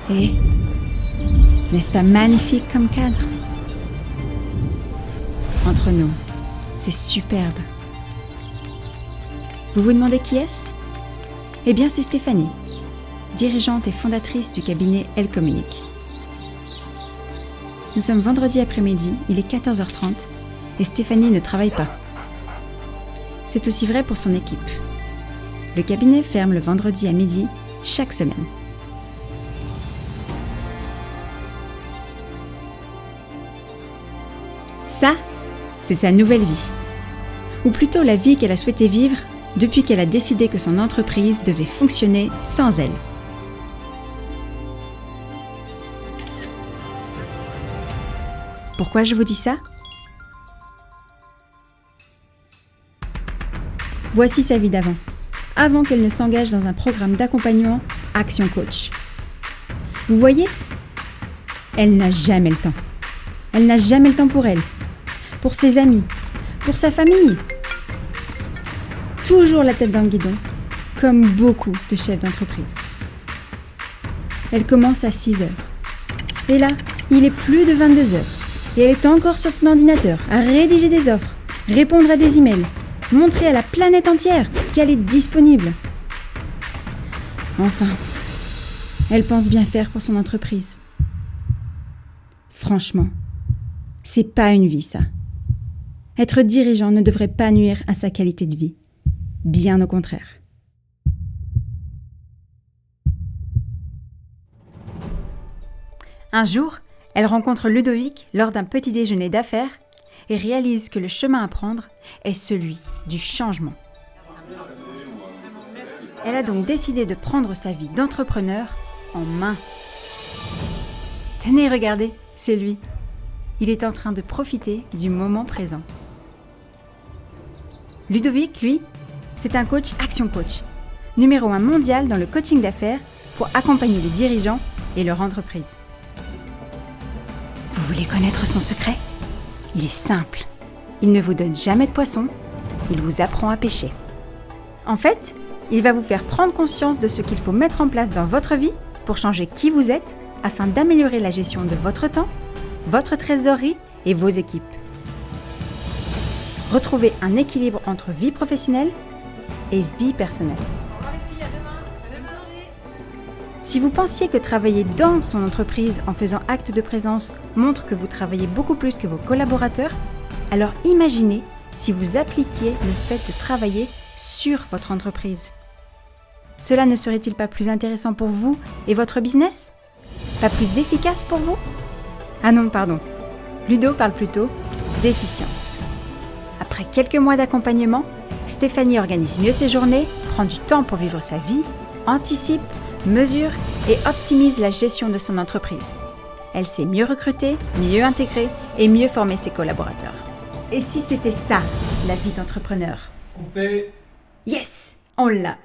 Et n'est-ce pas magnifique comme cadre? Entre nous, c'est superbe. Vous vous demandez qui est-ce? Eh bien, c'est Stéphanie, dirigeante et fondatrice du cabinet Elle Communique. Nous sommes vendredi après-midi, il est 14h30 et Stéphanie ne travaille pas. C'est aussi vrai pour son équipe. Le cabinet ferme le vendredi à midi chaque semaine. Ça, c'est sa nouvelle vie. Ou plutôt la vie qu'elle a souhaité vivre depuis qu'elle a décidé que son entreprise devait fonctionner sans elle. Pourquoi je vous dis ça? Voici sa vie d'avant, avant qu'elle ne s'engage dans un programme d'accompagnement Action Coach. Vous voyez? Elle n'a jamais le temps. Elle n'a jamais le temps pour elle, pour ses amis, pour sa famille. Toujours la tête dans le guidon, comme beaucoup de chefs d'entreprise. Elle commence à 6h. Et là, il est plus de 22h. Et elle est encore sur son ordinateur, à rédiger des offres, répondre à des emails, montrer à la planète entière qu'elle est disponible. Enfin, elle pense bien faire pour son entreprise. Franchement, c'est pas une vie, ça. Être dirigeant ne devrait pas nuire à sa qualité de vie. Bien au contraire. Un jour, elle rencontre Ludovic lors d'un petit déjeuner d'affaires et réalise que le chemin à prendre est celui du changement. Elle a donc décidé de prendre sa vie d'entrepreneur en main. Tenez, regardez, c'est lui. Il est en train de profiter du moment présent. Ludovic, lui, c'est un coach Action Coach, numéro 1 mondial dans le coaching d'affaires pour accompagner les dirigeants et leur entreprise. Vous voulez connaître son secret? Il est simple. Il ne vous donne jamais de poisson, il vous apprend à pêcher. En fait, il va vous faire prendre conscience de ce qu'il faut mettre en place dans votre vie pour changer qui vous êtes afin d'améliorer la gestion de votre temps, votre trésorerie et vos équipes. Retrouvez un équilibre entre vie professionnelle et vie personnelle. Si vous pensiez que travailler dans son entreprise en faisant acte de présence montre que vous travaillez beaucoup plus que vos collaborateurs, alors imaginez si vous appliquiez le fait de travailler sur votre entreprise. Cela ne serait-il pas plus intéressant pour vous et votre business? Pas plus efficace pour vous? Ah non, pardon. Ludo parle plutôt d'efficience. Après quelques mois d'accompagnement, Stéphanie organise mieux ses journées, prend du temps pour vivre sa vie, anticipe, mesure et optimise la gestion de son entreprise. Elle sait mieux recruter, mieux intégrer et mieux former ses collaborateurs. Et si c'était ça, la vie d'entrepreneur? Coupé. Yes, on l'a!